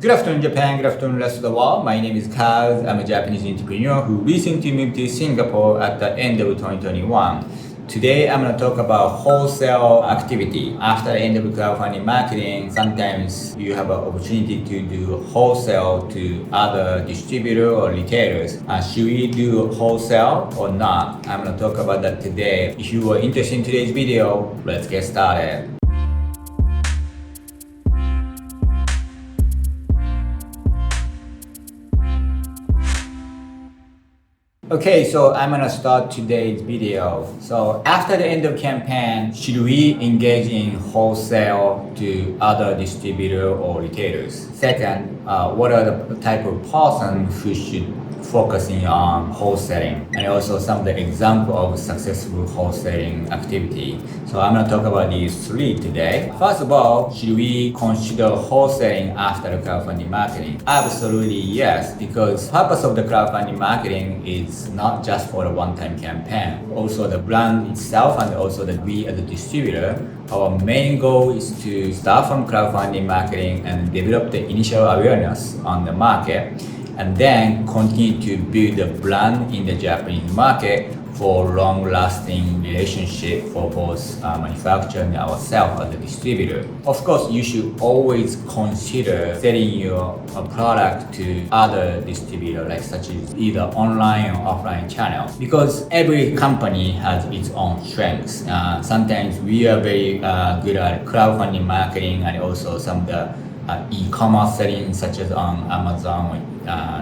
Good afternoon, Japan. Good afternoon, rest of the world. My name is Kaz. I'm a Japanese entrepreneur who recently moved to Singapore at the end of 2021. Today, I'm going to talk about wholesale activity. After the end of crowdfunding marketing, sometimes you have an opportunity to do wholesale to other distributors or retailers. Should we do wholesale or not? I'm going to talk about that today. If you are interested in today's video, let's get started. Okay, so I'm gonna start today's video. So after the end of campaign, should we engage in wholesale to other distributor or retailers? Second, what are the type of person who should focusing on wholesaling, and also some of the example of successful wholesaling activity. So I'm going to talk about these three today. First of all, should we consider wholesaling after the crowdfunding marketing? Absolutely yes, because purpose of the crowdfunding marketing is not just for a one-time campaign. Also the brand itself and also that we as a distributor, our main goal is to start from crowdfunding marketing and develop the initial awareness on the market, and then continue to build a brand in the Japanese market for long-lasting relationship for both manufacturer and ourselves as a distributor. Of course, you should always consider selling your product to other distributors, like such as either online or offline channel, because every company has its own strengths. Sometimes we are very good at crowdfunding marketing and also some of the e-commerce selling, such as on Amazon or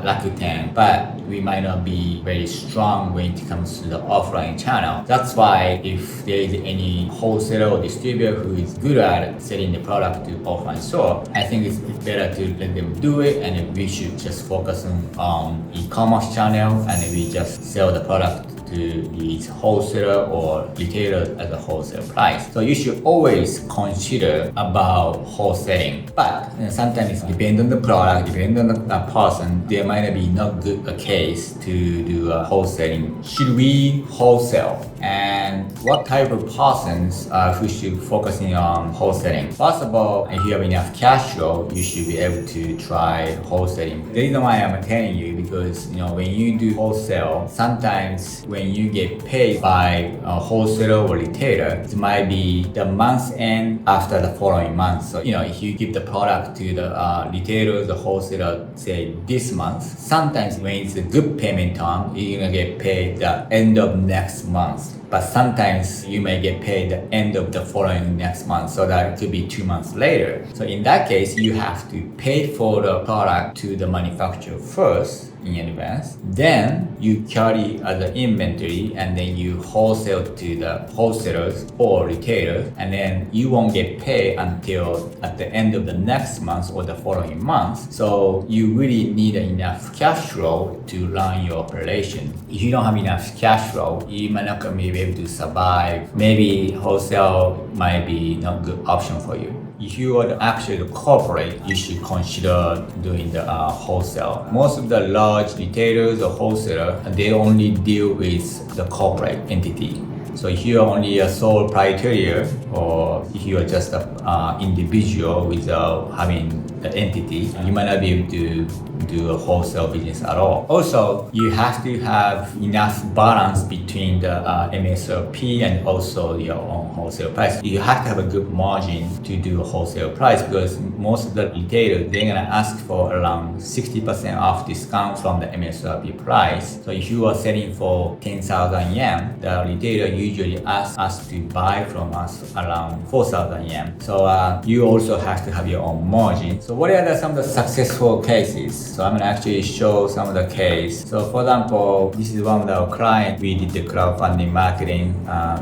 Rakuten, but we might not be very strong when it comes to the offline channel. That's why if there is any wholesaler or distributor who is good at selling the product to offline store, I think it's better to let them do it, and we should just focus on e-commerce channel, and we just sell the product to these wholesaler or retailers at the wholesale price. So you should always consider about wholesaling. But sometimes it depends on the product, depends on the person. There might be not good a case to do wholesaling. Should we wholesale? And what type of persons who should focusing on wholesaling? First of all, if you have enough cash flow, you should be able to try wholesaling. The reason why I'm telling you, because when you do wholesale, sometimes when you get paid by a wholesaler or retailer, it might be the month end after the following month. So if you give the product to the retailer, the wholesaler, say this month, sometimes when it's a good payment term, you're gonna get paid the end of next month. But sometimes you may get paid the end of the following next month, so that it could be 2 months later. So in that case, you have to pay for the product to the manufacturer first in advance. Then you carry as an inventory, and then you wholesale to the wholesalers or retailers, and then you won't get paid until at the end of the next month or the following month. So you really need enough cash flow to run your operation. If you don't have enough cash flow, you might not be able to survive. Maybe wholesale might be not a good option for you. If you are actually the corporate, you should consider doing the wholesale. Most of the large retailers or wholesalers, they only deal with the corporate entity. So if you are only a sole proprietor, or if you are just an individual without having the entity, you might not be able to do a wholesale business at all. Also, you have to have enough balance between the MSRP and also your own wholesale price. You have to have a good margin to do a wholesale price, because most of the retailers, they're gonna ask for around 60% off discount from the MSRP price. So if you are selling for 10,000 yen, the retailer usually asks us to buy from us around 4,000 yen. So you also have to have your own margin. So what are some of the successful cases? So I'm gonna actually show some of the case. So for example, this is one of our clients. We did the crowdfunding marketing.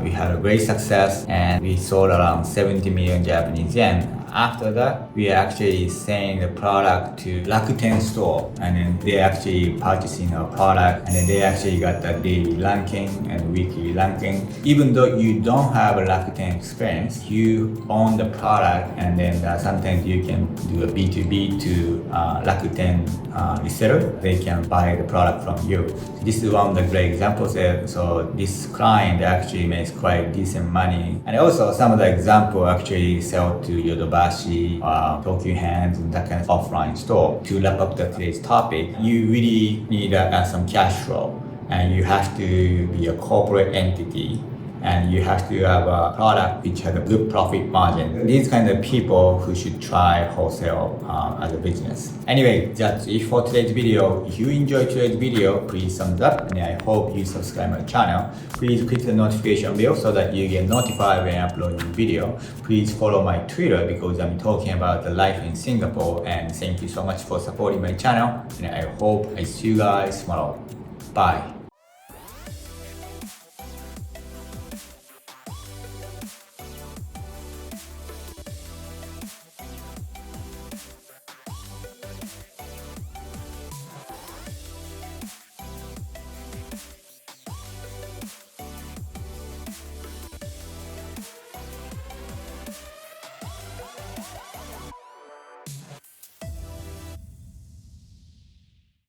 We had a great success, and we sold around 70 million Japanese yen. After that, we are actually selling the product to Rakuten store, and then they actually purchasing our product, and then they actually got the daily ranking and weekly ranking. Even though you don't have a Rakuten experience, you own the product, and then sometimes you can do a B2B to Rakuten reseller. They can buy the product from you. So this is one of the great examples there. So this client actually makes quite decent money, and also some of the example actually sell to Yodobashi flashy, talking hands, and that kind of offline store. To wrap up today's topic, you really need some cash flow, and you have to be a corporate entity. And you have to have a product which has a good profit margin. These kind of people who should try wholesale as a business. Anyway, that's it for today's video. If you enjoyed today's video, please thumbs up, and I hope you subscribe my channel. Please click the notification bell so that you get notified when I upload new video. Please follow my Twitter because I'm talking about the life in Singapore. And thank you so much for supporting my channel. And I hope I see you guys tomorrow. Bye.